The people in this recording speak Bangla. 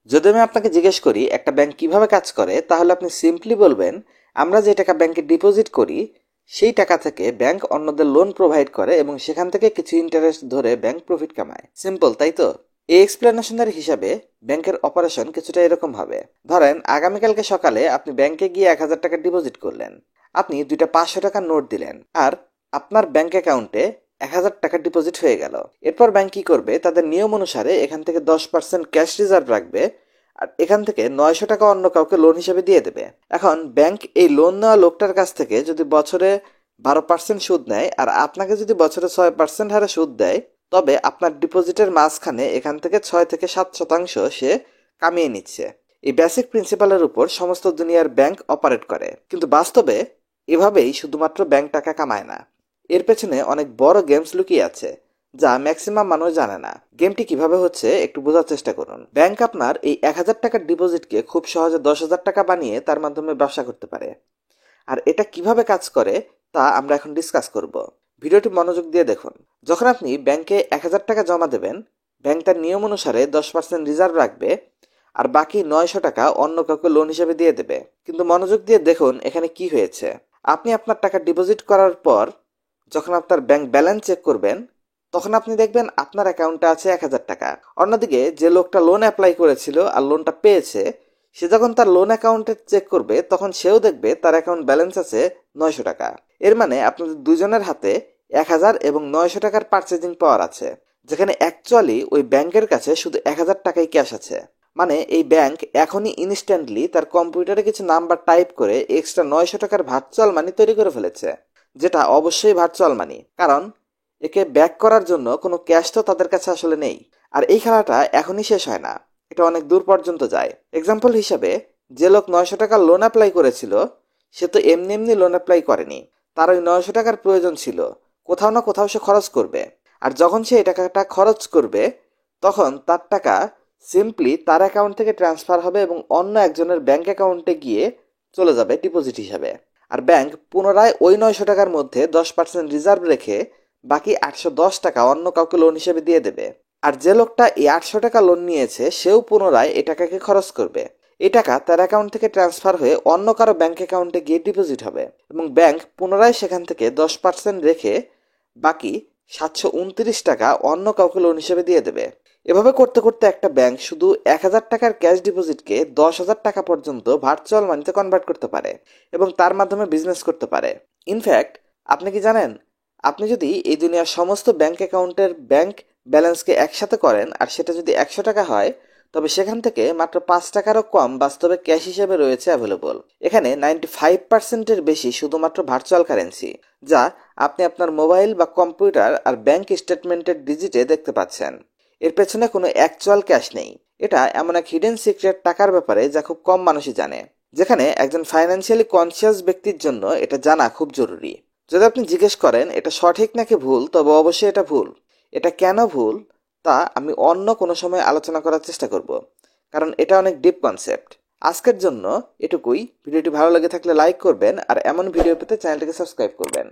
যদি আমি আপনাকে জিজ্ঞেস করি একটা ব্যাংক কিভাবে কাজ করে, তাহলে আপনি সিম্পলি বলবেন, আমরা যে টাকা ব্যাংকে ডিপোজিট করি সেই টাকা থেকে ব্যাংক অন্যদের লোন প্রোভাইড করে এবং সেখান থেকে কিছু ইন্টারেস্ট ধরে ব্যাংক প্রফিট কামায়। সিম্পল, তাই তো? এই এক্সপ্লেনেশনের হিসাবে ব্যাংকের অপারেশন কিছুটা এরকম ভাবে। ধরেন আগামীকালকে সকালে আপনি ব্যাংকে গিয়ে 1,000 টাকা ডিপোজিট করলেন। আপনি দুইটা 500 টাকার নোট দিলেন আর আপনার ব্যাংক অ্যাকাউন্টে 1,000 টাকা ডিপোজিট হয়ে গেল। এরপর ব্যাংক কি করবে, তাদের নিয়ম অনুসারে এখান থেকে 10% ক্যাশ রিজার্ভ রাখবে আর এখান থেকে 900 টাকা অন্য কাউকে লোন হিসেবে দিয়ে দেবে। এখন ব্যাংক এই লোন নেওয়া লোকটার কাছ থেকে যদি বছরে 12% সুদ নেয় আর আপনাকে যদি বছরে 6% হারে সুদ দেয়, তবে আপনার ডিপোজিটের মাঝখানে এখান থেকে 6 থেকে 7% সে কামিয়ে নিচ্ছে। এই বেসিক প্রিন্সিপালের উপর সমস্ত দুনিয়ার ব্যাংক অপারেট করে, কিন্তু বাস্তবে এভাবেই শুধুমাত্র ব্যাংক টাকা কামায় না। এর পেছনে অনেক বড় গেমস লুকিয়ে আছে যা ম্যাক্সিমাম মানুষ জানে না। গেমটি কিভাবে হচ্ছে একটু বোঝার চেষ্টা করুন। ব্যাংক আপনার এই 1,000 টাকার ডিপোজিটকে খুব সহজে 10,000 টাকা বানিয়ে তার মাধ্যমে ব্যবসা করতে পারে। আর এটা কিভাবে কাজ করে তা আমরা এখন ডিসকাস করব। ভিডিওটি মনোযোগ দিয়ে দেখুন। যখন আপনি ব্যাংকে 1,000 টাকা জমা দেবেন, ব্যাংক তার নিয়ম অনুসারে 10% রিজার্ভ রাখবে আর বাকি 900 টাকা অন্য কাউকে লোন হিসেবে দিয়ে দেবে। কিন্তু মনোযোগ দিয়ে দেখুন এখানে কি হয়েছে। আপনি আপনার টাকা ডিপোজিট করার পর যখন আপনার ব্যাংক ব্যালেন্স চেক করবেন, তখন আপনি দেখবেন আপনার অ্যাকাউন্টে আছে 1,000 টাকা। অন্যদিকে যে লোকটা লোন অ্যাপ্লাই করেছিল আর লোনটা পেয়েছে, সে যখন তার লোন অ্যাকাউন্টে চেক করবে তখন সেও দেখবে তার অ্যাকাউন্ট ব্যালেন্স আছে 900 টাকা। এর মানে আপনাদের দুজনের হাতে 1,000 এবং 900 টাকার পার্চেজিং পাওয়ার আছে, যেখানে অ্যাকচুয়ালি ওই ব্যাংকের কাছে শুধু 1,000 টাকাই ক্যাশ আছে। মানে এই ব্যাংক এখনই ইনস্ট্যান্টলি তার কম্পিউটারে কিছু নাম্বার টাইপ করে এক্সট্রা 900 টাকার ভার্চুয়াল মানি তৈরি করে ফেলেছে, যেটা অবশ্যই ভার্চুয়াল মানি, কারণ একে ব্যাক করার জন্য কোনো ক্যাশ তো তাদের কাছে আসলে নেই। আর এই খেলাটা এখনই শেষ হয় না, এটা অনেক দূর পর্যন্ত যায়। এক্সাম্পল হিসাবে, যে লোক 900 টাকার লোন অ্যাপ্লাই করেছিল, সে তো এমনি এমনি লোন অ্যাপ্লাই করেনি। তার ওই 900 টাকার প্রয়োজন ছিল, কোথাও না কোথাও সে খরচ করবে। আর যখন সে এই টাকাটা খরচ করবে, তখন তার টাকা সিম্পলি তার অ্যাকাউন্ট থেকে ট্রান্সফার হবে এবং অন্য একজনের ব্যাংক অ্যাকাউন্টে গিয়ে চলে যাবে ডিপোজিট হিসাবে। আর ব্যাংক পুনরায় ওই 900 টাকার মধ্যে 10% রিজার্ভ রেখে বাকি 810 টাকা অন্য কাউকে লোন হিসেবে দিয়ে দেবে। আর যে লোকটা এই 800 টাকা লোন নিয়েছে, সেও পুনরায় এই টাকাকে খরচ করবে। এই টাকা তার অ্যাকাউন্ট থেকে ট্রান্সফার হয়ে অন্য কারো ব্যাংক অ্যাকাউন্টে গিয়ে ডিপোজিট হবে এবং ব্যাংক পুনরায় সেখান থেকে 10% রেখে বাকি 729 টাকা অন্য কাউকে লোন হিসেবে দিয়ে দেবে। এভাবে করতে করতে একটা ব্যাংক শুধু 1,000 টাকার ক্যাশ ডিপোজিটকে 10,000 টাকা পর্যন্ত ভার্চুয়াল মানিতে কনভার্ট করতে পারে এবং তার মাধ্যমে বিজনেস করতে পারে। ইনফ্যাক্ট, আপনি কি জানেন, আপনি যদি এই দুনিয়ার সমস্ত ব্যাংক অ্যাকাউন্টের ব্যাংক ব্যালেন্সকে একসাথে করেন আর সেটা যদি 100 টাকা হয়, তবে সেখান থেকে মাত্র 5 টাকারও কম বাস্তবে ক্যাশ হিসেবে রয়েছে অ্যাভেলেবল। এখানে 95%-এর বেশি শুধুমাত্র ভার্চুয়াল কারেন্সি, যা আপনি আপনার মোবাইল বা কম্পিউটার আর ব্যাংক স্টেটমেন্টের ডিজিটে দেখতে পাচ্ছেন। এর পেছনে কোনো অ্যাকচুয়াল ক্যাশ নেই। এটা এমন এক হিডেন সিক্রেট টাকার ব্যাপারে যা খুব কম মানুষই জানে, যেখানে একজন ফাইন্যান্সিয়ালি কনসিয়াস ব্যক্তির জন্য এটা জানা খুব জরুরি। যদি আপনি জিজ্ঞেস করেন এটা সঠিক নাকি ভুল, তবে অবশ্যই এটা ভুল। এটা কেন ভুল তা আমি অন্য কোনো সময় আলোচনা করার চেষ্টা করব, কারণ এটা অনেক ডিপ কনসেপ্ট। আজকের জন্য এটুকুই। ভিডিওটি ভালো লেগে থাকলে লাইক করবেন আর এমন ভিডিও পেতে চ্যানেলটিকে সাবস্ক্রাইব করবেন।